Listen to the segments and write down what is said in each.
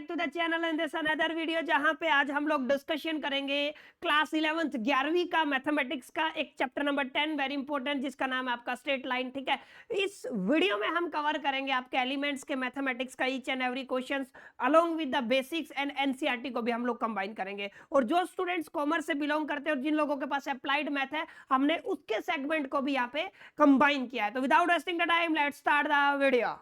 Back to the channel and this another video, जहां पे आज हम लोग डिस्कशन करेंगे क्लास 11th 11वीं का मैथमेटिक्स का एक चैप्टर नंबर 10 वेरी इंपॉर्टेंट, जिसका नाम है आपका स्ट्रेट लाइन। ठीक है, इस वीडियो में हम कवर करेंगे आपके एलिमेंट्स के मैथमेटिक्स का each and every questions along with the basics and NCERT को भी हम लोग कंबाइन करेंगे। और जो स्टूडेंट्स कॉमर्स से बिलोंग करते हैं और जिन लोगों के पास अप्लाइड मैथ है, हमने उसके सेगमेंट को भी यहाँ पे कंबाइन किया है। तो without wasting the time let's start the video.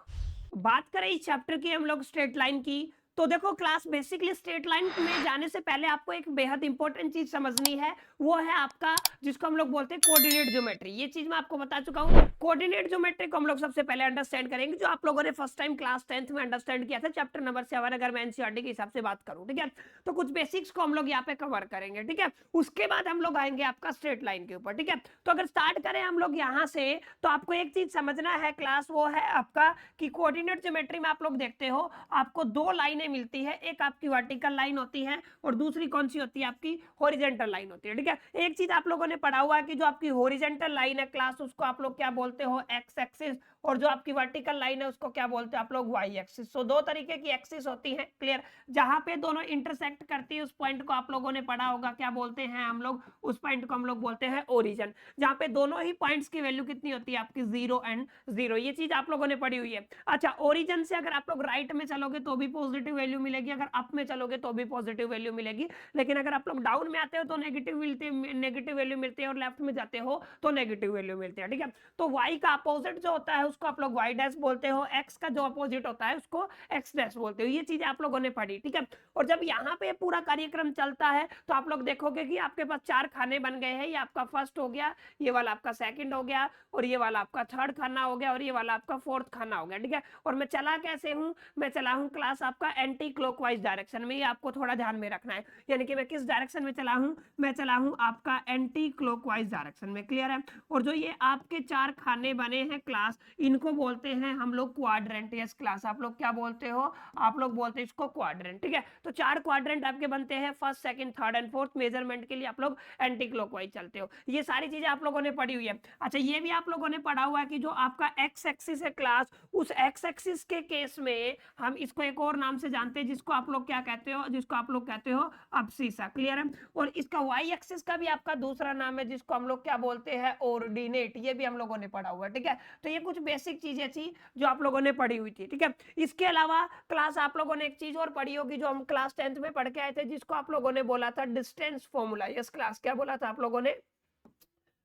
बात करें इस चैप्टर की हम लोग स्ट्रेट लाइन की, तो देखो क्लास बेसिकली स्ट्रेट लाइन में जाने से पहले आपको एक बेहद इंपॉर्टेंट चीज समझनी है, वो है आपका जिसको हम लोग बोलते हैं कोऑर्डिनेट ज्योमेट्री। ये चीज मैं आपको बता चुका हूँ। कोऑर्डिनेट ज्योमेट्री को हम लोग सबसे पहले अंडरस्टैंड करेंगे, जो आप लोगों ने फर्स्ट टाइम क्लास 10th में अंडरस्टैंड किया था चैप्टर नंबर 7, अगर मैं एनसीईआरटी के हिसाब से बात करूँ। ठीक है, तो कुछ बेसिक्स को हम लोग यहाँ पे कवर करेंगे। ठीक है, उसके बाद हम लोग आएंगे आपका स्ट्रेट लाइन के ऊपर। ठीक है, तो अगर स्टार्ट करें हम लोग यहाँ से, तो आपको एक चीज समझना है क्लास, वो है आपका कि कोऑर्डिनेट ज्योमेट्री में आप लोग देखते हो आपको दो लाइनें मिलती है, एक आपकी वर्टिकल लाइन होती है और दूसरी कौन सी होती है, आपकी हॉरिजॉन्टल लाइन होती है। ठीक है, एक चीज आप लोगों ने पढ़ा हुआ है कि जो आपकी हॉरिजॉन्टल लाइन है क्लास, उसको आप लोग क्या बोलते हो, एक्स एक्सिस, और जो आपकी वर्टिकल लाइन है उसको क्या बोलते हैं आप लोग, वाई एक्सिस। सो दो तरीके की एक्सिस होती है, क्लियर। जहां पे दोनों इंटरसेक्ट करती है उस पॉइंट को आप लोगों ने पढ़ा होगा, क्या बोलते हैं हम लोग, उस पॉइंट को हम लोग बोलते हैं ओरिजिन। जहां पे दोनों ही पॉइंट्स की वैल्यू कितनी होती है, आपकी 0 एंड 0। ये चीज आप लोगों ने पढ़ी हुई है। अच्छा, ओरिजिन से अगर आप लोग राइट में चलोगे तो भी पॉजिटिव वैल्यू मिलेगी, अगर अप में चलोगे तो भी पॉजिटिव वैल्यू मिलेगी, लेकिन अगर आप लोग डाउन में आते हो तो नेगेटिव वैल्यू मिलती है, और लेफ्ट में जाते हो तो नेगेटिव वैल्यू मिलती है। ठीक है, तो y का अपोजिट जो होता है उसको आप लोग y डैश बोलते हो, x का जो अपोजिट होता है उसको x डैश बोलते हो। ये चीजें आप लोगों ने पढ़ी। ठीक है, और जब यहाँ पे पूरा कार्यक्रम चलता है तो आप लोग देखोगे कि आपके पास 4 खाने बन गए हैं। ये आपका फर्स्ट हो गया, ये वाला आपका सेकंड हो गया, और ये वाला आपका थर्ड खाना हो गया, और ये वाला आपका फोर्थ खाना हो गया। ठीक है, और मैं चला कैसे हूँ, मैं चला हूँ क्लास आपका एंटी क्लॉकवाइज डायरेक्शन में। ये आपको थोड़ा ध्यान में रखना है, यानी कि मैं किस डायरेक्शन में चला हूँ, मैं चला हूँ आपका एंटी क्लॉकवाइज डायरेक्शन में। क्लियर है। और जो ये आपके 4 खाने बने हैं क्लास, इनको बोलते हैं हम लोग क्वाड्रेंट। यस क्लास, आप लोग क्या बोलते हो, आप लोग बोलते हैं इसको क्वाड्रेंट। ठीक है, तो 4 क्वाड्रेंट आपके बनते हैं, first second third and fourth. Measurement के लिए आप लोग एंटी क्लॉकवाइज चलते हो। ये सारी चीजें आप लोगों ने पढ़ी हुई है। अच्छा, ये भी आप लोगों ने पढ़ा हुआ है कि जो आपका एक्स एक्सिस है क्लास, उस एक्स एक्सिस के केस में हम इसको एक और नाम से जानते हैं, जिसको आप लोग क्या कहते हो, जिसको आप लोग कहते हो अब्सिसा। क्लियर है। और इसका वाई एक्सिस का भी आपका दूसरा नाम है, जिसको हम लोग क्या बोलते हैं, ऑर्डिनेट। ये भी हम लोगों ने पढ़ा हुआ है। ठीक है, तो ये कुछ बेसिक चीजें थी जो आप लोगों ने पढ़ी हुई थी। ठीक है, इसके अलावा क्लास आप लोगों ने एक चीज और पढ़ी होगी जो हम क्लास 10th में पढ़ के आए थे, जिसको आप लोगों ने बोला था डिस्टेंस फॉर्मूला। यस क्लास, क्या बोला था आप लोगों ने,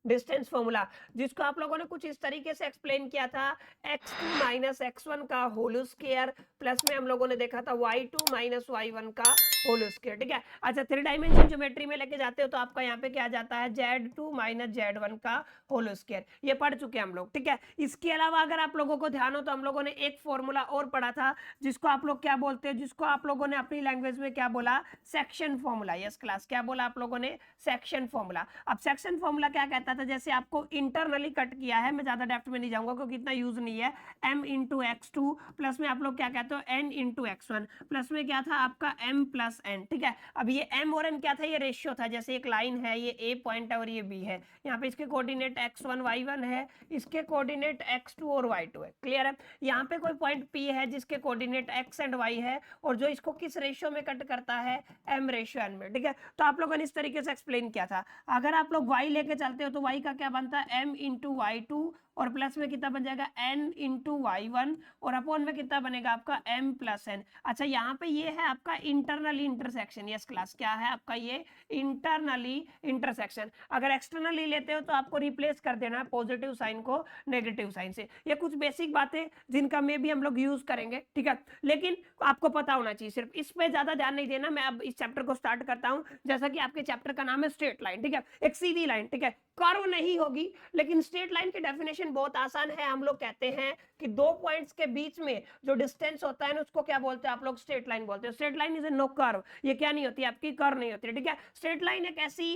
डिस्टेंस फॉर्मूला, जिसको आप लोगों ने कुछ इस तरीके से एक्सप्लेन किया था, x2 माइनस x1 का होल स्क्वायर, प्लस में हम लोगों ने देखा था y2 माइनस y1 का होल स्क्वायर। ठीक है, अच्छा 3 डायमेंशन ज्योमेट्री में लेके जाते हो तो आपका यहाँ पे क्या जाता है, z2 माइनस z1 का होल स्क्वायर। ये पढ़ चुके हैं हम लोग। ठीक है, इसके अलावा अगर आप लोगों को ध्यान हो तो हम लोगों ने एक फॉर्मूला और पढ़ा था, जिसको आप लोग क्या बोलते हैं, जिसको आप लोगों ने अपनी लैंग्वेज में क्या बोला, सेक्शन फॉर्मूला। यस क्लास, क्या बोला आप लोगों ने, सेक्शन फॉर्मूला। अब सेक्शन फॉर्मूला क्या कहता था, जैसे आपको इंटरनली कट किया है, मैं ज्यादा डेप्थ में नहीं जाऊंगा क्योंकि इतना यूज नहीं है, m into x two plus में आप लोग क्या कहते हो, n इंटू x1 प्लस में क्या था आपका m प्लस n। ठीक है, अब ये m और n क्या था, ये रेशियो था। जैसे एक लाइन है, ये a पॉइंट है और ये b है, यहाँ पे इसके कोऑर्डिनेट x1 y1 है, इसके कोऑर्डिनेट x2 और y2 है। क्लियर है। यहाँ पे कोई पॉइंट p है जिसके कोऑर्डिनेट x एंड y है, और जो इसको किस रेशियो में कट करता है, m रेशियो n में। ठीक है, तो आप लोगों ने इस तरीके से एक्सप्लेन किया था। अगर आप लोग y लेके चलते हो तो y का क्या बनता है, m इंटू y2, और प्लस में कितना बन जाएगा, n इंटू y1, और अपॉन में कितना बनेगा आपका m प्लस n। अच्छा, यहाँ पे ये है आपका इंटरनली इंटरसेक्शन। यस क्लास, क्या है आपका ये इंटरनली इंटरसेक्शन। अगर एक्सटर्नली लेते हो तो आपको रिप्लेस कर देना है पॉजिटिव साइन को नेगेटिव साइन से। ये कुछ बेसिक बातें जिनका में भी हम लोग यूज करेंगे। ठीक है, लेकिन आपको पता होना चाहिए, सिर्फ इस पे ज्यादा ध्यान नहीं देना। मैं अब इस चैप्टर को स्टार्ट करता हूँ। जैसा कि आपके चैप्टर का नाम है स्ट्रेट लाइन। ठीक है, एक सीधी लाइन। ठीक है, कर्व नहीं होगी, लेकिन स्ट्रेट लाइन की डेफिनेशन बहुत आसान है। हम लोग कहते हैं कि दो पॉइंट्स के बीच में जो डिस्टेंस होता है ना, उसको क्या बोलते हैं आप लोग, स्ट्रेट लाइन बोलते हैं। Straight line is a no curve. ये क्या नहीं होती, आपकी कर्व नहीं होती है। ठीक है, स्ट्रेट लाइन एक ऐसी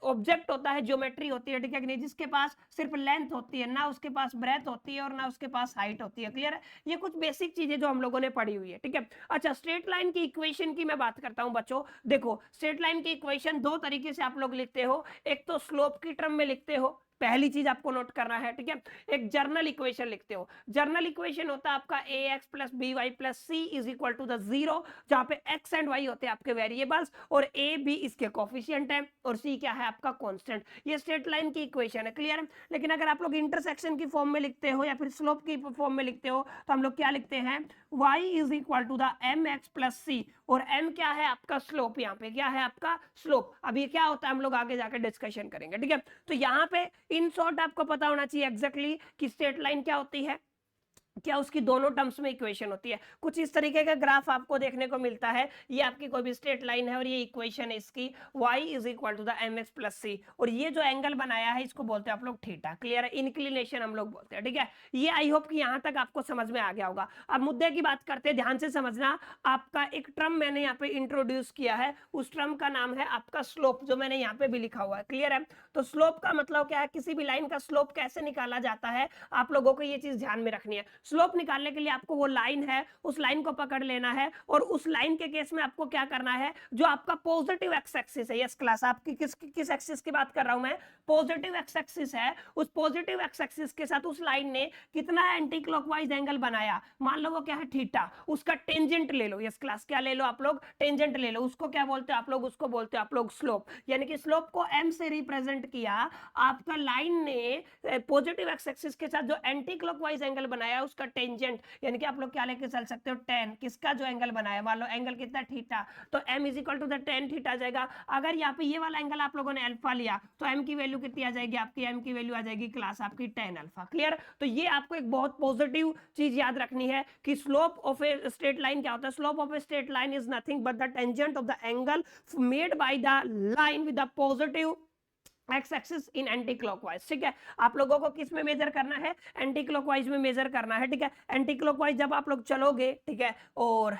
ऑब्जेक्ट होता है, ज्योमेट्री होती है, ठीक है, नहीं, जिसके पास सिर्फ लेंथ होती है, ना उसके पास ब्रेथ होती है और ना उसके पास हाइट होती है। क्लियर है, ये कुछ बेसिक चीजें जो हम लोगों ने पढ़ी हुई है। ठीक है, अच्छा स्ट्रेट लाइन की इक्वेशन की मैं बात करता हूं बच्चों। देखो, स्ट्रेट लाइन की इक्वेशन दो तरीके से आप लोग लिखते हो, एक तो स्लोप की टर्म में लिखते हो, पहली चीज आपको नोट करना है, ठीक है। एक जर्नल इक्वेशन लिखते हो, जर्नल इक्वेशन होता है आपका ax plus B Y plus C is equal to the zero, जहां पे x एंड y होते हैं आपके वेरिएबल्स और a b इसके कोफिशिएंट है और c क्या है आपका कांस्टेंट। ये स्ट्रेट लाइन की इक्वेशन है, क्लियर है। लेकिन अगर आप लोग इंटरसेक्शन की फॉर्म में लिखते हो या फिर स्लोप की फॉर्म में लिखते हो तो हम लोग क्या लिखते हैं, y is equal to the mx plus c, और m क्या है आपका स्लोप, यहाँ पे क्या है आपका स्लोप। अब ये क्या होता है हम लोग आगे जाकर डिस्कशन करेंगे, ठीक है। तो यहाँ पे इन शॉर्ट आपको पता होना चाहिए एग्जैक्टली कि स्ट्रेट लाइन क्या होती है, क्या उसकी दोनों टर्म्स में इक्वेशन होती है। कुछ इस तरीके का ग्राफ आपको देखने को मिलता है, ये आपकी कोई भी स्ट्रेट लाइन है और ये इक्वेशन है इसकी y is equal to the mx plus c, और ये जो एंगल बनाया है इसको बोलते हैं आप लोग थीटा, क्लियर है, इंक्लिनेशन हम लोग बोलते हैं, ठीक है। ये आई होप कि यहाँ तक आपको समझ में आ गया होगा। अब मुद्दे की बात करते हैं, ध्यान से समझना। आपका एक टर्म मैंने यहाँ पे इंट्रोड्यूस किया है, उस टर्म का नाम है आपका स्लोप, जो मैंने यहाँ पे भी लिखा हुआ है, क्लियर है। तो स्लोप का मतलब क्या है, किसी भी लाइन का स्लोप कैसे निकाला जाता है, आप लोगों को ये चीज ध्यान में रखनी है। स्लोप निकालने के लिए आपको वो लाइन है उस लाइन को पकड़ लेना है, और उस लाइन के केस में आपको क्या करना है, जो आपका पॉजिटिव एक्स एक्सिस है, यस क्लास आपकी किस एक्सिस की बात कर रहा हूं मैं, पॉजिटिव एक्स एक्सिस है, उस पॉजिटिव एक्स एक्सिस के साथ उस लाइन ने कितना एंटी क्लॉकवाइज एंगल बनाया, मान लो वो क्या है थीटा, उसका टेंजेंट ले लो, यस क्लास क्या ले लो आप लोग, टेंजेंट ले लो, उसको क्या बोलते हो आप लोग, उसको बोलते हो आप लोग स्लोप। यानी कि स्लोप को m से रिप्रेजेंट किया, आपका लाइन ने पॉजिटिव एक्स एक्सिस के साथ जो एंटी क्लॉकवाइज एंगल बनाया उसका टेंजेंट, यानी कि आप लोग क्या लेके चल सकते हो, tan, किसका जो एंगल बनाया, मान लो एंगल कितना थीटा, तो m is equal to the tan theta आ जाएगा। अगर यहाँ पे ये वाला एंगल आप लोगों ने अल्फा लिया तो m की वैल्यू कितनी आ जाएगी, आपकी m की वैल्यू आ जाएगी क्लास आपकी tan अल्फा, क्लियर। तो ये आपको एक बहुत पॉजिटिव चीज याद रखनी है कि slope of a straight line क्या होता है, slope of a straight line is nothing but the tangent of the angle made by the line with the positive x axis in anti clockwise, ठीक है। आप लोगों को किस में मेजर करना है, एंटी क्लॉकवाइज में मेजर करना है, ठीक है। एंटी क्लॉकवाइज जब आप लोग चलोगे, ठीक है, और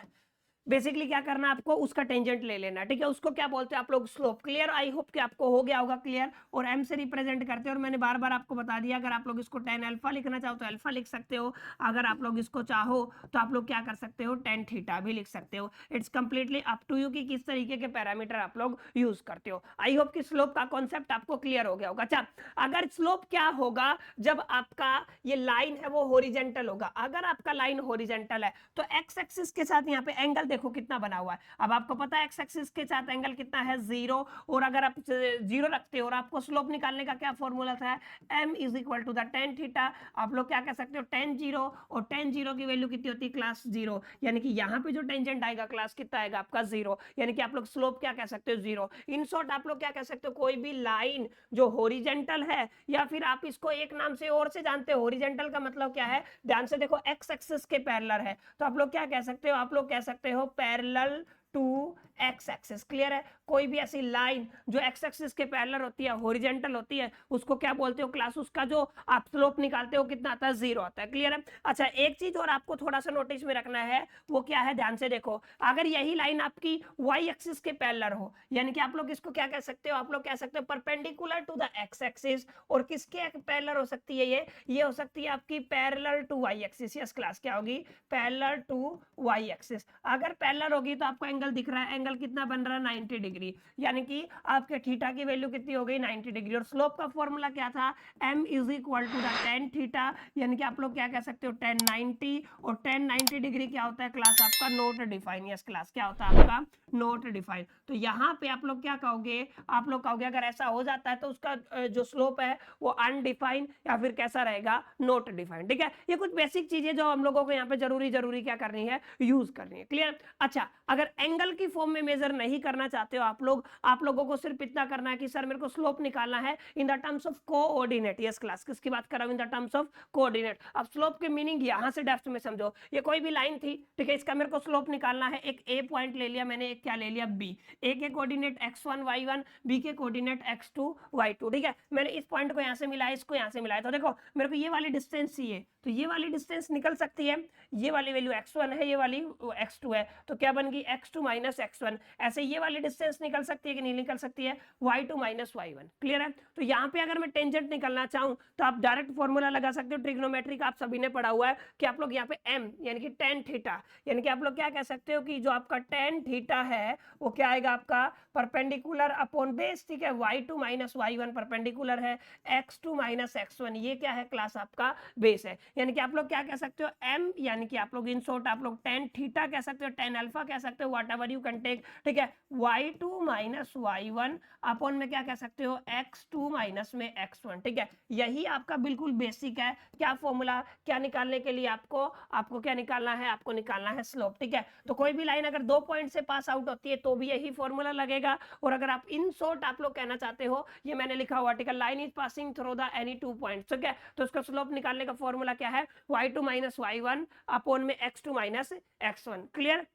बेसिकली क्या करना है आपको, उसका टेंजेंट ले लेना, ठीक है, उसको क्या बोलते हैं आप लोग स्लोप, क्लियर। आई होप कि आपको हो गया होगा क्लियर। और m से रिप्रेजेंट करते हैं, और मैंने बार बार आपको बता दिया, अगर आप लोग इसको tan अल्फा लिखना चाहो तो अल्फा लिख सकते हो, अगर आप लोग इसको चाहो तो आप लोग क्या कर सकते हो, tan थीटा भी लिख सकते हो। It's completely up to you कि किस तरीके के पैरामीटर आप लोग यूज करते हो। आई होप कि स्लोप का कॉन्सेप्ट आपको क्लियर हो गया होगा। अच्छा, अगर स्लोप क्या होगा, जब आपका ये लाइन है वो होरिजेंटल होगा, अगर आपका लाइन होरिजेंटल है तो एक्स एक्सिस के साथ यहाँ पे एंगल देखो कितना बना हुआ है। अब आपको पता है एक्स एक्सिस के साथ एंगल कितना है, 0, और अगर आप 0 रखते हो और आपको स्लोप निकालने का क्या फॉर्मूला था, m is equal to the tan theta, आप लोग क्या कह सकते हो tan 0, और tan 0 की वैल्यू कितनी होती है क्लास 0, यानी कि यहाँ पे जो टेंजेंट आएगा क्लास कितना आएगा आपका 0, यानी कि आप लोग स्लोप क्या कह सकते हो 0। इन शॉर्ट आप लोग क्या कह सकते हो, कोई भी लाइन जो होरिजेंटल है, या फिर आप इसको एक नाम से और से जानते हो, होरिजेंटल का मतलब क्या है, ध्यान से देखो, एक्स एक्सिस के पैरेलल है, तो आप लोग क्या कह सकते हो, आप लोग कह सकते हो parallel to X axis, clear है। कोई भी ऐसी लाइन जो एक्स एक्सिस के पैरेलल होती है, हॉरिजॉन्टल होती है, उसको क्या बोलते हो क्लास, उसका जो आप स्लोप निकालते हो कितना आता है, 0 आता है, क्लियर है। अच्छा, एक चीज और आपको थोड़ा सा नोटिस में रखना है, वो क्या है, ध्यान से देखो, अगर यही लाइन आपकी वाई एक्सिस के पैरेलल हो, यानी कि आप लोग इसको क्या कह सकते हो, आप लोग कह सकते हो perpendicular to the X axis, और किसके पैरेलल हो सकती है, ये हो सकती है आपकी parallel to Y axis. Yes class, क्या होगी, पैरेलल टू वाई एक्सिस। अगर पैरेलल होगी तो आपको एंगल दिख रहा है, एंगल कितना बन रहा है, 90 डिग्री, यानी कि आपके थीटा की वैल्यू कितनी हो गई, 90 डिग्री। और स्लोप का फॉर्मूला क्या था, m is equal to the tan theta, यानी कि आप लोग क्या कह सकते हो tan 90, और tan 90 डिग्री क्या होता है क्लास आपका, नॉट डिफाइन। यस क्लास, क्या होता है आपका, नॉट डिफाइन। तो यहाँ पे आप लोग क्या कहोगे, आप लोग कहोगे अगर ऐसा हो जाता है तो उसका जो स्लोप है वो अनडिफाइंड या फिर कैसा रहेगा, नॉट डिफाइंड, ठीक है। ये कुछ बेसिक चीजें जो हम लोगों को यहाँ पे जरूरी क्या करनी है, यूज करनी है, क्लियर। अच्छा, अगर एंगल की फॉर्म में मेजर नहीं करना चाहते हो आप लोगों को सिर्फ इतना करना है कि सर मेरे को स्लोप निकालना है in the terms of coordinate. Yes class, किसकी बात कर रहा हूं, in the terms of coordinate. अब स्लोप के मीनिंग यहां से डेप्थ में समझो, ये कोई भी लाइन थी, ठीक है, इसका मेरे को स्लोप निकालना है, एक ए पॉइंट ले लिया मैंने, एक क्या ले लिया बी, ए के कोऑर्डिनेट x1 y1, बी के कोऑर्डिनेट x2 y2, ठीक है। मैंने इस पॉइंट को यहां से मिलाया, इसको यहां से मिलाया, तो देखो मेरे को ये वाली डिस्टेंस चाहिए, तो ये वाली डिस्टेंस निकल सकती है, ये वाली वैल्यू x1 है, ये वाली x2 है, तो क्या बन गई x2 माइनस x1। ऐसे ये वाली डिस्टेंस निकल सकती है कि नहीं निकल सकती है, y2 माइनस y1। क्लियर है। तो यहाँ पे अगर मैं टेंजेंट निकलना चाहूँ तो आप डायरेक्ट फॉर्मूला लगा सकते हो, ट्रिग्नोमेट्री का आप सभी ने पढ़ा हुआ है कि आप लोग यहाँ पे m यानी कि tan थीटा, यानी कि आप लोग क्या कह सकते हो कि जो आपका tan थीटा है वो क्या आएगा आपका परपेंडिकुलर अपॉन बेस, ठीक है, y2 माइनस y1 परपेंडिकुलर है x2 माइनस x1, ये क्या है क्लास आपका बेस है। यानी कि आप लोग क्या कह सकते हो m, यानी कि आप लोग इन शॉर्ट आप लोग tan थीटा कह सकते हो, tan अल्फा कह सकते हो, whatever you can take, ठीक है, y2 माइनस y1 अपॉन में क्या कह सकते हो x2 माइनस में x1, ठीक है। यही आपका बिल्कुल बेसिक है। क्या फॉर्मूला, क्या निकालने के लिए आपको क्या निकालना है, आपको निकालना है स्लोप, ठीक है। तो कोई भी लाइन अगर 2 पॉइंट से पास आउट होती है तो भी यही फॉर्मूला लगेगा। और अगर आप इन शॉर्ट आप लोग कहना चाहते हो, ये मैंने लिखा हुआ, ठीक है, line is passing through the any 2 points, ठीक है, तो उसका स्लोप निकालने का फॉर्मूला क्या है, y2 माइनस y1 अपॉन में x2 minus x1। Clear,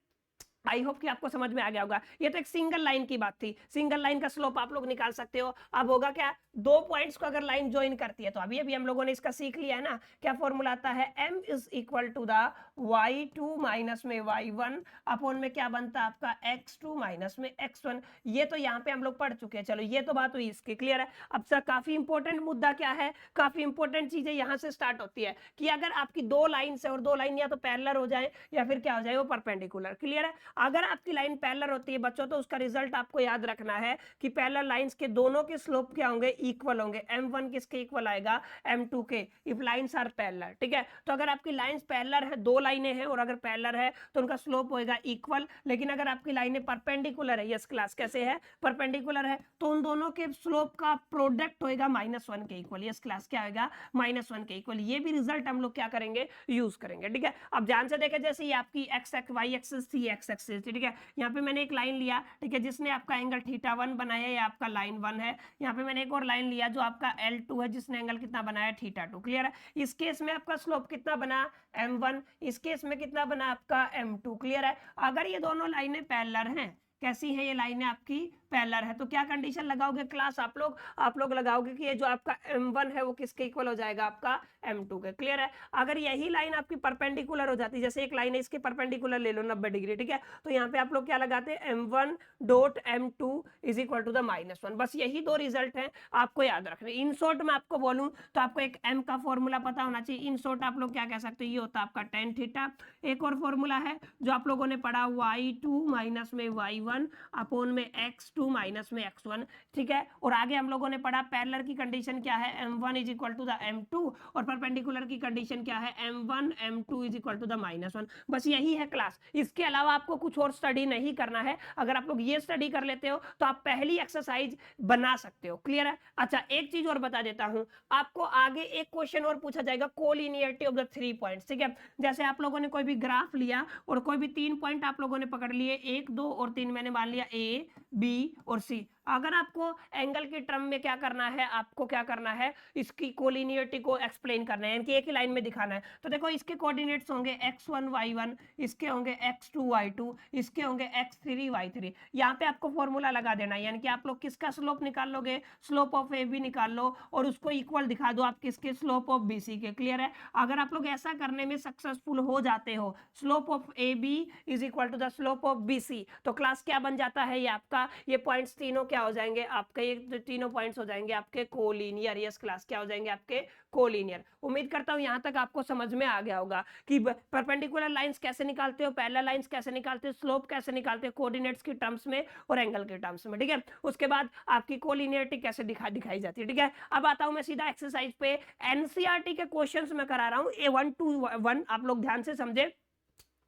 I hope कि आपको समझ में आ गया होगा। ये तो एक सिंगल लाइन की बात थी, सिंगल लाइन का स्लोप आप लोग निकाल सकते हो। अब होगा क्या, 2 पॉइंट्स को अगर लाइन ज्वाइन करती है तो अभी हम लोगों ने इसका सीख लिया है ना, क्या फॉर्मूला आता है, m is equal to the y2 minus में y1 अपॉन में क्या बनता है आपका x2 माइनस में x1। ये तो यहाँ पे हम लोग पढ़ चुके हैं, चलो ये तो बात हुई इसकी। क्लियर है। अब सर काफी इंपॉर्टेंट मुद्दा क्या है, काफी इंपॉर्टेंट चीजें यहाँ से स्टार्ट होती है कि अगर आपकी 2 लाइन है और 2 लाइन या तो पैरेलल हो जाए या फिर क्या हो जाए वो परपेंडिकुलर। क्लियर है। अगर आपकी लाइन पैरेलल होती है बच्चों तो उसका रिजल्ट आपको याद रखना है कि पैरेलल लाइंस के दोनों के स्लोप क्या होंगे, इक्वल होंगे। m1 किसके इक्वल आएगा, m2 के, इफ लाइंस आर पैरेलल, ठीक है। तो अगर आपकी लाइंस पैरेलल है, 2 लाइनें हैं और अगर पैरेलल है तो उनका स्लोप होएगा इक्वल। लेकिन अगर आपकी लाइनें परपेंडिकुलर है, यस क्लास कैसे है, परपेंडिकुलर है, तो उन दोनों के स्लोप का प्रोडक्ट होएगा -1 के इक्वल। यस क्लास क्या होगा, -1 के इक्वल। ये भी रिजल्ट हम लोग क्या करेंगे, यूज करेंगे, ठीक है। अब ध्यान से देखें, जैसे ये आपकी x y एक्सिस थी, x एक्सिस, ठीक है, यहाँ पे मैंने एक लाइन लिया, ठीक है, जिसने आपका एंगल θ1 बनाया, ये आपका लाइन 1 है। यहाँ पे मैंने एक और लाइन लिया जो आपका L2 है, जिसने एंगल कितना बनाया, θ2। क्लियर है। इस केस में आपका स्लोप कितना बना, m1, इस केस में कितना बना आपका m2। क्लियर है। अगर ये दोनों लाइनें पैरेलल हैं, कैसी है ये लाइनें आपकी पैरेलल है, तो क्या कंडीशन लगाओगे क्लास, आप लोग लगाओगे कि ये जो आपका m1 है वो किसके इक्वल हो जाएगा, आपका m2 के। क्लियर है। अगर यही लाइन आपकी परपेंडिकुलर हो जाती है, जैसे एक लाइन है इसके परपेंडिकुलर ले लो 90 डिग्री, ठीक है, तो यहाँ पे आप लोग क्या लगाते हैं, m1 dot m2 is equal to the -1। बस यही 2 रिजल्ट हैं, आपको याद रखने। इन शॉर्ट में आपको बोलूं तो आपको एक m का फॉर्मूला पता होना चाहिए। इन शॉर्ट आप लोग क्या कह सकते हो, ये होता है आपका tan थीटा। एक और फॉर्मूला है जो आप लोगों ने पढ़ा, y2 माइनस में y1 अपॉन में x2 माइनस में x1, ठीक है। और आगे हम लोगों ने पढ़ा पैरेलल की कंडीशन क्या है, m1 is equal to the m2, और परपेंडिकुलर की कंडीशन क्या है, m1 m2 is equal to the -1। बस यही है क्लास, इसके अलावा आपको कुछ और स्टडी नहीं करना है। अगर आप लोग ये स्टडी कर लेते हो तो आप पहली एक्सरसाइज बना सकते हो। क्लियर है। अच्छा, एक चीज और बता देता हूं, आपको आगे एक क्वेश्चन और पूछा जाएगा, कोलिनियरिटी ऑफ द 3 पॉइंट्स, ठीक है। जैसे आप लोगों ने कोई भी ग्राफ लिया और कोई भी 3 पॉइंट आप लोगों ने पकड़ लिए, 1 2 और 3, मैंने मान लिया A B और C। अगर आपको एंगल के टर्म में क्या करना है, आपको क्या करना है, इसकी कोलिनियरिटी को एक्सप्लेन करना है, यानी एक ही लाइन में दिखाना है। तो देखो इसके कोऑर्डिनेट्स होंगे x1 y1, इसके होंगे x2 y2, इसके होंगे x3 y3। यहाँ पे आपको फॉर्मूला लगा देना है, यानी कि आप लोग किसका स्लोप निकाल लोगे, स्लोप ऑफ ए बी निकाल लो और उसको इक्वल दिखा दो आप किसके, स्लोप ऑफ बी सी के। क्लियर है। अगर आप लोग ऐसा करने में सक्सेसफुल हो जाते हो, slope of A B is equal to the slope of B C, तो क्लास क्या बन जाता है, ये आपका ये पॉइंट्स तीनों क्या हो जाएंगे आपके, ये तीनों पॉइंट्स हो जाएंगे आपके कोलिनियर। यस क्लास क्या हो जाएंगे आपके कोलिनियर। उम्मीद करता हूं यहां तक आपको समझ में आ गया होगा कि परपेंडिकुलर लाइंस कैसे निकालते हो, पैरेलल लाइंस कैसे निकालते हो, स्लोप कैसे निकालते हो कोऑर्डिनेट्स की टर्म्स में और एंगल के टर्म्स में, ठीक है। उसके बाद आपकी कोलिनियरिटी कैसे दिखाई जाती है, ठीक है। अब आता हूं मैं सीधा एक्सरसाइज पे। एनसीईआरटी के क्वेश्चंस में करा रहा हूं, A1 to 1, आप लोग ध्यान से समझे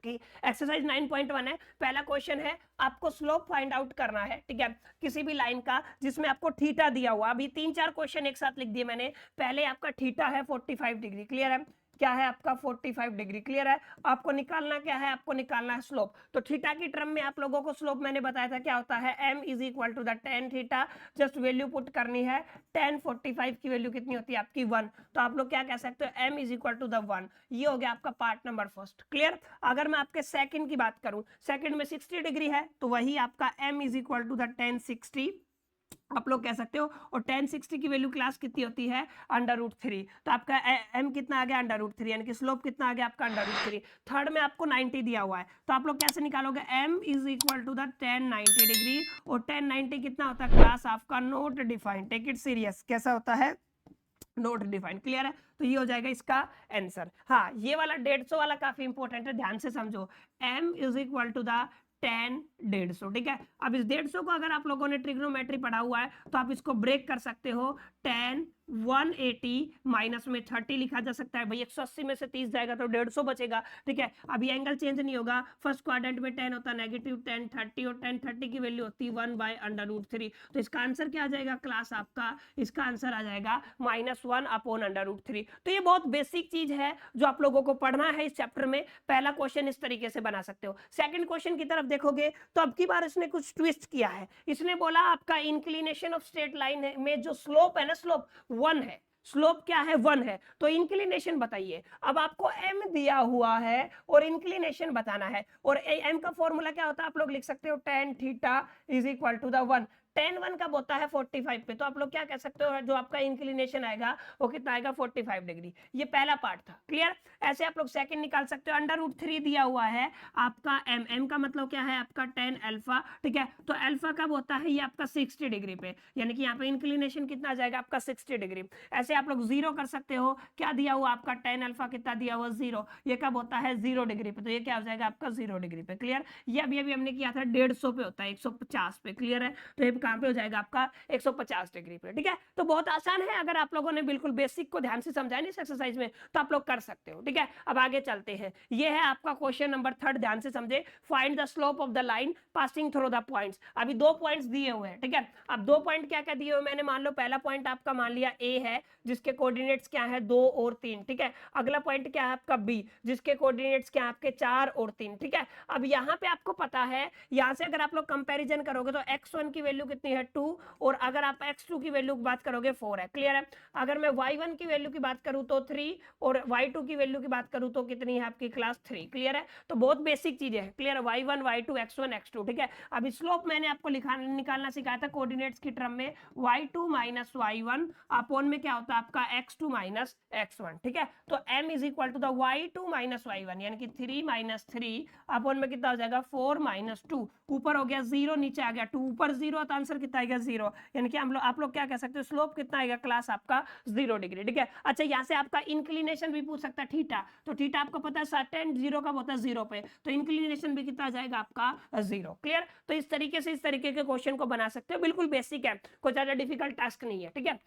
कि एक्सरसाइज 9.1 है। पहला क्वेश्चन है, आपको स्लोप फाइंड आउट करना है, ठीक है, किसी भी लाइन का जिसमें आपको थीटा दिया हुआ। अभी 3-4 क्वेश्चन एक साथ लिख दिए मैंने। पहले आपका थीटा है 45 डिग्री, क्लियर है, क्या है आपका 45 डिग्री। क्लियर है। आपको निकालना क्या है, आपको निकालना है स्लोप। तो थीटा की टर्म में आप लोगों को स्लोप मैंने बताया था क्या होता है, m is equal to the tan theta. Just value put करनी है, tan 45 की वैल्यू कितनी होती है आपकी 1, तो आप लोग क्या कह सकते हो, m is equal to the 1। ये हो गया आपका पार्ट नंबर फर्स्ट। क्लियर। अगर मैं आपके सेकंड की बात करूं, सेकंड में 60 डिग्री है तो वही आपका m is equal to the tan 60 आप लोग कह सकते हो। और tan 60 की वैल्यू क्लास कितनी होती है, √3। तो आपका m कितना आ गया, √3, यानी कि स्लोप कितना आ गया आपका √3। थर्ड में आपको 90 दिया हुआ है, तो आप लोग कैसे निकालोगे, m is equal to the tan 90 degree, और tan 90 कितना होता है क्लास आपका not defined, take it serious, कैसा होता है, नोट डिफाइंड। क्लियर है, तो ये हो जाएगा इसका आंसर। हाँ, ये वाला 150 वाला काफी इंपॉर्टेंट है, ध्यान से समझो, m is equal to the tan 150, ठीक है। अब इस 150 को अगर आप लोगों ने ट्रिग्नोमेट्री पढ़ा हुआ है तो आप इसको ब्रेक कर सकते हो, tan 180 माइनस में 30 लिखा जा सकता है भाई, 180 में से 30 जाएगा तो 150 बचेगा, ठीक है। अभी एंगल चेंज नहीं होगा, फर्स्ट क्वाड्रेंट में tan होता है -tan 30, और tan 30 की वैल्यू होती है 1/√3। तो इसका आंसर क्या आ जाएगा क्लास आपका, इसका आंसर आ जाएगा -1/√3। तो ये बहुत बेसिक चीज है जो आप लोगों को पढ़ना है इस चैप्टर में। पहला क्वेश्चन इस तरीके से बना सकते हो। सेकंड क्वेश्चन की तरफ देखोगे तो अब की बार इसने कुछ ट्विस्ट किया है, इसने बोला आपका इंक्लिनेशन ऑफ स्ट्रेट लाइन में जो स्लोप है ना, स्लोप 1 है, स्लोप क्या है 1 है, तो इंक्लिनेशन बताइए। अब आपको m दिया हुआ है और इंक्लिनेशन बताना है, और m का फॉर्मूला क्या होता है, आप लोग लिख सकते हो tan theta is equal to the 1। tan 1 कब होता है 45 पे, तो आप लोग क्या कह सकते हो, जो आपका इंक्लिनेशन आएगा वो कितना आएगा 45 डिग्री। ये पहला पार्ट था, क्लियर। ऐसे आप लोग सेकंड निकाल सकते हो, √3 दिया हुआ है आपका m का मतलब क्या है आपका tan अल्फा, ठीक है। तो अल्फा कब होता है, ये आपका 60 डिग्री पे, यानी कि यहाँ पे इंक्लिनेशन कितना आ जाएगा आपका 60 डिग्री। ऐसे आप लोग जीरो कर सकते हो, क्या दिया हुआ आपका tan अल्फा कितना दिया हुआ 0, ये कब होता है 0 डिग्री पे, तो ये क्या हो जाएगा आपका 0 डिग्री पे, क्लियर। ये अभी अभी हमने किया था 150 पे होता है 150 पे, क्लियर है। तो ये कहां पे हो जाएगा आपका 150 डिग्री पे, ठीक है। तो बहुत आसान है, अगर आप लोगों ने बिल्कुल बेसिक को ध्यान से समझा नहीं इस एक्सरसाइज में तो आप लोग कर सकते हो, ठीक है। अब आगे चलते हैं, ये है आपका क्वेश्चन नंबर 3, ध्यान से समझे। Find the slope of the line passing through the points. अभी 2 पॉइंट्स दिए हुए हैं, ठीक है। अब 2 पॉइंट क्या क्या दिए हुए मैंने, मान लो पहला पॉइंट आपका मान लिया A है, जिसके कोऑर्डिनेट्स क्या है 2 और 3, ठीक है। अगला पॉइंट क्या है आपका B, जिसके कोऑर्डिनेट्स क्या है आपके 4 और 3, ठीक है। अब यहाँ पे आपको पता है, यहाँ से अगर आप लोग कंपैरिजन करोगे तो x1 की वैल्यू कितनी है 2, और अगर आप x2 की वैल्यू की बात करोगे 4 है, क्लियर है। अगर मैं y1 की वैल्यू की बात करूं तो 3, और y2 की वैल्यू की बात करूं तो कितनी है आपकी क्लास 3, क्लियर है। तो बहुत बेसिक चीजें हैं, क्लियर है, y1 y2 x1 x2, ठीक है। अब स्लोप मैंने आपको निकालना सिखाया था कोऑर्डिनेट्स की टर्म में, y2 माइनस y1 अपॉन में क्या होता है आपका x2 माइनस x1, ठीक है। तो m is equal to the y2 minus y1, यानी कि 3 माइनस 3 अपॉन में कितना हो जाएगा 4 माइनस 2, ऊपर हो गया 0, नीचे आ गया 2, ऊपर 0, तो आंसर कितना आएगा 0, यानी कि आप लोग क्या कह सकते हो, स्लोप कितना आएगा क्लास आपका 0 डिग्री, ठीक है। अच्छा, यहाँ से आपका इंक्लिनेशन भी पूछ सकता है, थीटा, तो थीटा आपको पता है tan 0 कब होता है 0 पे, तो इंक्लिनेशन भी कितना आ जाएगा आपका 0, क्लियर। तो इस तरीके से इस तरीके के क्वेश्चन को बना सकते हो, बिल्कुल बेसिक है, कोई ज्यादा डिफिकल्ट टास्क नहीं है, ठीक है।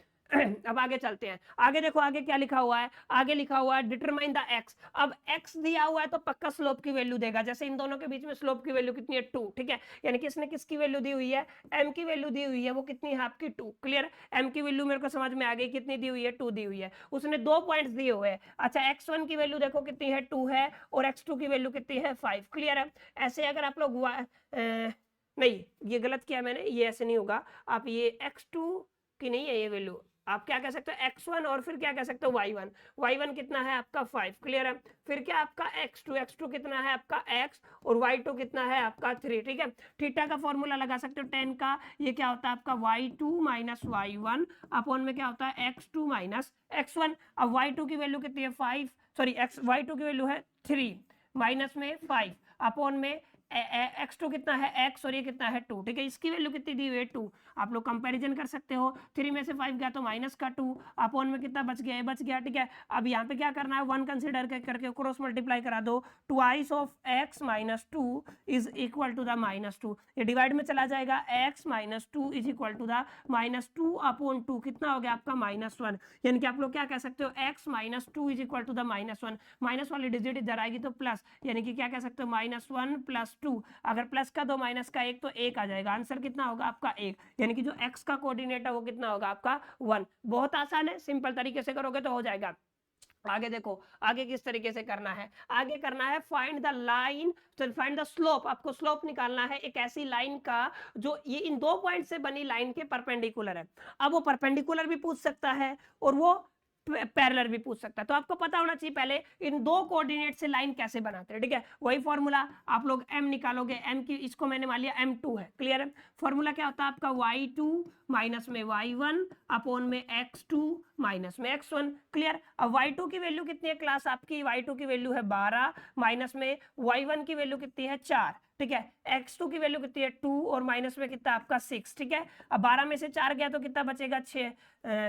अब आगे चलते हैं, आगे देखो आगे क्या लिखा हुआ है, आगे लिखा हुआ है डिटरमाइन द x। अब x दिया हुआ है तो पक्का स्लोप की वैल्यू देगा, जैसे इन दोनों के बीच में स्लोप की वैल्यू कितनी है 2, ठीक है। यानी कि इसने किसकी वैल्यू दी हुई है, m की वैल्यू दी हुई है, वो कितनी है आपकी 2, क्लियर। m की वैल्यू मेरे को समझ में आ गई, कितनी दी हुई है 2 दी हुई है, उसने 2 पॉइंट्स दिए हुए हैं। अच्छा, x1 की वैल्यू देखो कितनी है 2 है, और x2 की वैल्यू कितनी है 5, क्लियर है। ऐसे अगर आप लोग नहीं, ये गलत किया मैंने, ये ऐसे नहीं होगा, आप ये x2 की नहीं है ये वैल्यू, आप क्या कह सकते हो x1, और फिर क्या कह सकते हो y1, y1 कितना है आपका 5, क्लियर है। फिर क्या आपका x2 कितना है आपका x, और y2 कितना है आपका 3, ठीक है। थीटा का फॉर्मूला लगा सकते हो tan का, ये क्या होता है आपका y2 माइनस y1 अपॉन में क्या होता है x2 माइनस x1। अब y2 की वैल्यू कितनी है 5, सॉरी y2 की वैल्यू है 3 माइनस में 5 अपॉन में x2 कितना है x, और ये कितना है 2, ठीक है। इसकी वैल्यू कितनी दी हुई है 2, आप लोग कंपैरिजन कर सकते हो, 3 में से 5 गया तो माइनस का 2 अपॉन में कितना बच गया, बच गया, ठीक है। अब यहाँ पे क्या करना है, 1 कंसिडर करके क्रॉस मल्टीप्लाई करा दो, twice of x minus 2 is equal to the -2, ये डिवाइड में चला जाएगा, x minus 2 is equal to the -2 upon 2 कितना हो गया आपका -1, यानी कि आप लोग क्या कह सकते हो x minus 2 is equal to the -1, minus वाली डिजिट इधर आएगी तो प्लस, यानी कि क्या कह सकते हो -1 प्लस 2, अगर प्लस का 2 माइनस का 1 तो 1 आ जाएगा, आंसर कितना होगा आपका 1, यानी कि जो x का कोऑर्डिनेट है वो कितना होगा आपका 1। बहुत आसान है, सिंपल तरीके से करोगे तो हो जाएगा। आगे देखो, आगे किस तरीके से करना है, आगे करना है find the line, find the slope, आपको स्लोप निकालना है एक ऐसी लाइन का जो ये इन 2 पॉइंट से बनी लाइन के परपेंडिकुलर है। अब वो परपेंडिकुलर भी पूछ सकता है, और वो पैरेलल भी पूछ सकता है। तो आपको पता होना चाहिए पहले इन दो कोऑर्डिनेट से लाइन कैसे बनाते हैं, ठीक है। वही फॉर्मूला आप लोग m निकालोगे, m की इसको मैंने मान लिया m2 है, क्लियर है। फॉर्मूला क्या होता है आपका y2 माइनस में y1 अपॉन में x2 माइनस में x1, क्लियर। अब y2 की वैल्यू कितनी है क्लास आपकी, y2 की वैल्यू है 12 माइनस में y1 की वैल्यू कितनी है 4, ठीक है। x2 की वैल्यू कितनी है 2 और माइनस में कितना आपका 6, ठीक है। अब 12 में से 4 गया तो कितना बचेगा 6,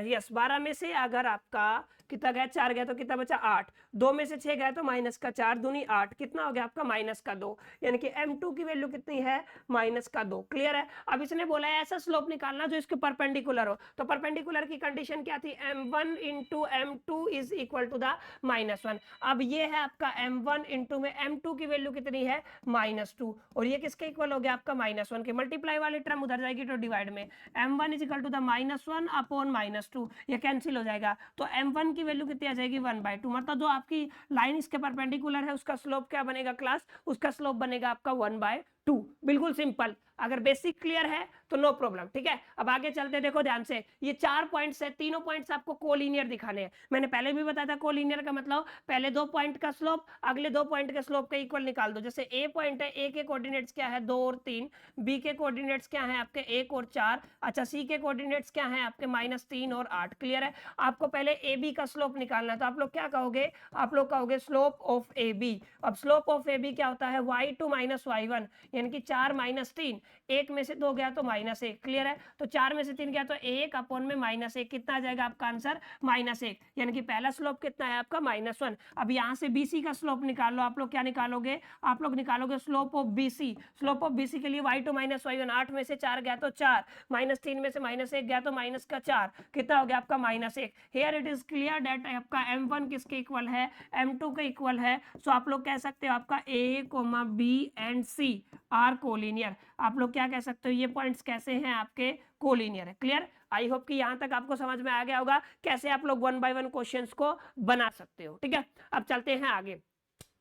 यस 12 में से अगर आपका कितना गया 4 गया तो कितना बचा 8, 2 में से 6 गया तो माइनस का 4 दूनी 8, कितना हो गया आपका माइनस का 2, यानी कि m2 की वैल्यू कितनी है माइनस का 2, क्लियर है। अब इसने बोला है ऐसा स्लोप निकालना जो इसके परपेंडिकुलर हो, तो परपेंडिकुलर की कंडीशन क्या थी, m1 into m2 is equal to the -1। अब ये है आपका m1 इंटू में m2 की वैल्यू कितनी है -2 और ये किसके इक्वल हो गया आपका -1 के, मल्टीप्लाई वाली टर्म उधर जाएगी तो डिवाइड में, m1 is equal to the -1 upon -2, ये कैंसिल हो जाएगा तो m1 की वैल्यू कितनी आ जाएगी 1/2, मतलब जो आपकी लाइन इसके परपेंडिकुलर है उसका स्लोप क्या बनेगा क्लास, उसका स्लोप बनेगा आपका 1/2, बिल्कुल सिंपल। अगर बेसिक क्लियर है तो नो प्रॉब्लम, ठीक है। अब आगे चलते, देखो ध्यान से, ये 4 पॉइंट्स है, तीनों पॉइंट्स आपको कोलिनियर दिखाने हैं। मैंने पहले भी बताया था कोलिनियर का मतलब पहले 2 पॉइंट का स्लोप अगले 2 पॉइंट के स्लोप का इक्वल निकाल दो। जैसे ए पॉइंट है, ए के कोऑर्डिनेट्स क्या है 2 और 3, बी के कोऑर्डिनेट्स क्या है आपके 1 और 4, अच्छा सी के कोऑर्डिनेट्स क्या है आपके -3 और 8, क्लियर है। आपको पहले ए बी का स्लोप निकालना है तो आप लोग क्या कहोगे, आप लोग कहोगे स्लोप ऑफ ए बी। अब स्लोप ऑफ ए बी क्या होता है y2 माइनस y1, यानी कि 4 माइनस 3, 1 में से 2 गया तो -1, क्लियर है। तो 4 में से 3 गया तो 1 अपॉन में -1, कितना आ जाएगा आपका आंसर -1, यानी कि पहला स्लोप कितना है आपका -1। अब यहाँ से BC का स्लोप निकाल लो, आप लोग क्या निकालोगे, आप लोग निकालोगे slope of BC। Slope of BC के लिए y2 माइनस y1, 8 में से 4 गया तो 4, -3 में से -1 गया तो माइनस का 4, कितना हो गया आपका -1। Here it is clear that आपका m1 किसके इक्वल है, m2 के इक्वल है। सो आप लोग कह सकते हो आपका A, B and C are collinear. आप लोग क्या कह सकते हो, ये पॉइंट्स कैसे हैं आपके कोलिनियर है, क्लियर। आई होप कि यहां तक आपको समझ में आ गया होगा कैसे आप लोग 1 बाय 1 क्वेश्चंस को बना सकते हो, ठीक है। अब चलते हैं आगे,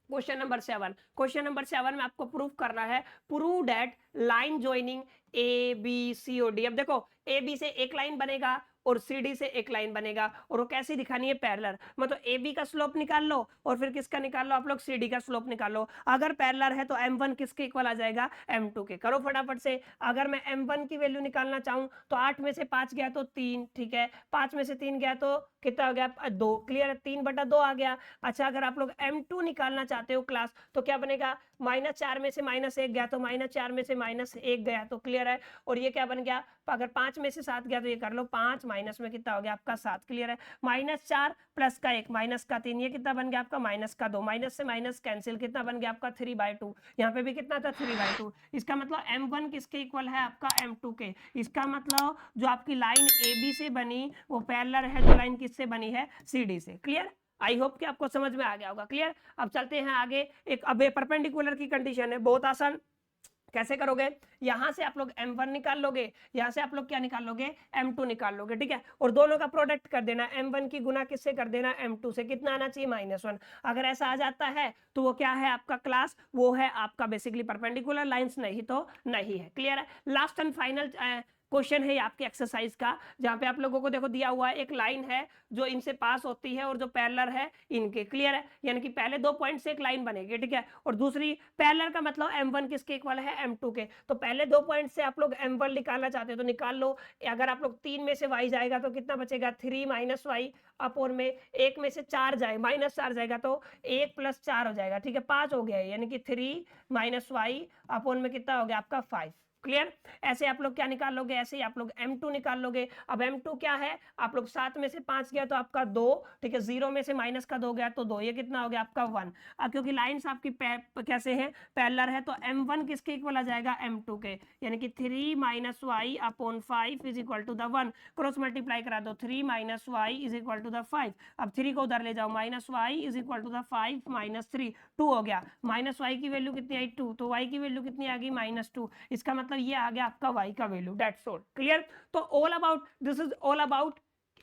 क्वेश्चन नंबर 7। क्वेश्चन नंबर 7 में आपको प्रूफ करना है, prove that line joining A B C और डी। अब देखो ए बी से एक लाइन बनेगा और सी डी से एक लाइन बनेगा और वो कैसी दिखानी है पैरेलल, मतलब ए बी का स्लोप निकाल लो और फिर किसका निकाल लो आप लोग सी डी का स्लोप निकाल लो। अगर पैरेलल है तो m1 किसके इक्वल आ जाएगा m2 के, करो फटाफट से। अगर मैं m1 की वैल्यू निकालना चाहूं तो 8 में से 5 गया तो 3, ठीक है, 5 में से 3 गया तो कितना हो गया 2, क्लियर है, 3/2 आ गया। अच्छा अगर आप लोग m2 निकालना चाहते हो क्लास तो क्या बनेगा, -4 में से -1 गया तो -4 में से -1 गया तो क्लियर है, और ये क्या बन गया, अगर 5 में से 7 गया तो ये कर लो 5 माइनस में कितना हो गया आपका 7, क्लियर है। -4 प्लस का 1 माइनस का 3, ये कितना बन गया आपका -2, माइनस से माइनस कैंसिल, कितना बन गया आपका 3/2, यहाँ पे भी कितना था 3/2। इसका मतलब m1 किसके इक्वल है आपका m2 के, इसका मतलब जो आपकी लाइन AB से बनी वो पैरेलल है जो लाइन किससे बनी है CD से, क्लियर। आई होप कि आपको समझ में आ गया होगा, क्लियर। अब चलते हैं आगे, एक अब परपेंडिकुलर की कंडीशन है, बहुत आसान, कैसे करोगे, यहां से आप लोग m1 निकाल लोगे, यहां से आप लोग क्या निकाल लोगे m2 निकाल लोगे, ठीक है, और दोनों का प्रोडक्ट कर देना, m1 की गुना किससे कर देना m2 से, कितना आना चाहिए -1। अगर ऐसा आ जाता है तो वो क्या है आपका क्लास, वो है आपका बेसिकली परपेंडिकुलर लाइंस, नहीं तो नहीं है, क्लियर है। लास्ट एंड फाइनल क्वेश्चन है आपके एक्सरसाइज का, जहां पे आप लोगों को देखो दिया हुआ है एक लाइन है जो इनसे पास होती है और जो पैरेलल है इनके, क्लियर है, यानी कि पहले 2 पॉइंट से एक लाइन बनेगी, ठीक है, और दूसरी पैरेलल का मतलब m1 किसके इक्वल है m2 के। तो पहले 2 पॉइंट से आप लोग m1 निकालना चाहते हो तो निकाल लो। अगर आप लोग 3 में से y जाएगा तो कितना बचेगा 3 - y अपॉन में 1 में से 4 जाए -4 जाएगा तो 1 + 4 हो जाएगा, ठीक है, 5 हो गया है, यानी कि 3 - y अपॉन में कितना हो गया आपका 5, क्लियर। ऐसे आप लोग क्या निकाल लोगे, ऐसे ही आप लोग m2 निकाल लोगे। अब m2 क्या है, आप लोग 7 में से 5 गया तो आपका 2, ठीक है, 0 में से -2 गया तो 2, ये कितना हो गया आपका 1। अब क्योंकि लाइंस आपकी कैसे हैं पैरेलल है तो m1 किसके इक्वल आ जाएगा m2 के, यानी कि 3 - y upon 5 is equal to the 1, cross multiply करा दो, 3 - y is equal to the 5। अब 3 को उधर ले जाओ, -y is equal to the 5 - 3, 2 हो गया, -y की वैल्यू कितनी आई 2, तो y की वैल्यू कितनी आ गई -2, इसका मतलब ये आ गया आपका y का वैल्यू, दैट्स ऑल, क्लियर। तो all about this is all about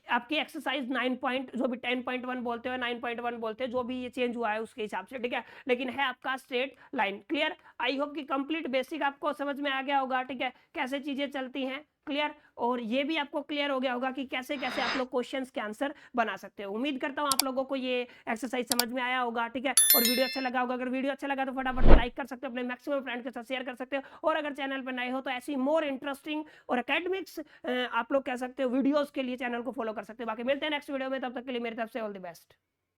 आपकी एक्सरसाइज 9 पॉइंट, जो भी 10.1 बोलते हो 9.1 बोलते हैं, जो भी ये चेंज हुआ है उसके हिसाब से, ठीक है, लेकिन है आपका straight line, clear. I hope कि कंप्लीट बेसिक आपको समझ में आ गया होगा, ठीक है, कैसे चीजें चलती हैं, क्लियर? और ये भी आपको क्लियर हो गया होगा कि कैसे-कैसे आप लोग क्वेश्चंस के आंसर बना सकते हो। उम्मीद करता हूँ आप लोगों को ये एक्सरसाइज समझ में आया होगा, ठीक है? और वीडियो अच्छा लगा होगा, अगर वीडियो अच्छा लगा तो फटाफट से लाइक कर सकते हो, अपने मैक्सिमम फ्रेंड के साथ शेयर कर सकते हो। और अगर चैनल पर नए हो तो ऐसी मोर इंटरेस्टिंग और एकेडमिक्स आप लोग कह सकते हो वीडियोज़ के लिए चैनल को फॉलो कर सकते हो। बाकी मिलते हैं नेक्स्ट वीडियो में, तब तक के लिए मेरी तरफ से ऑल द बेस्ट।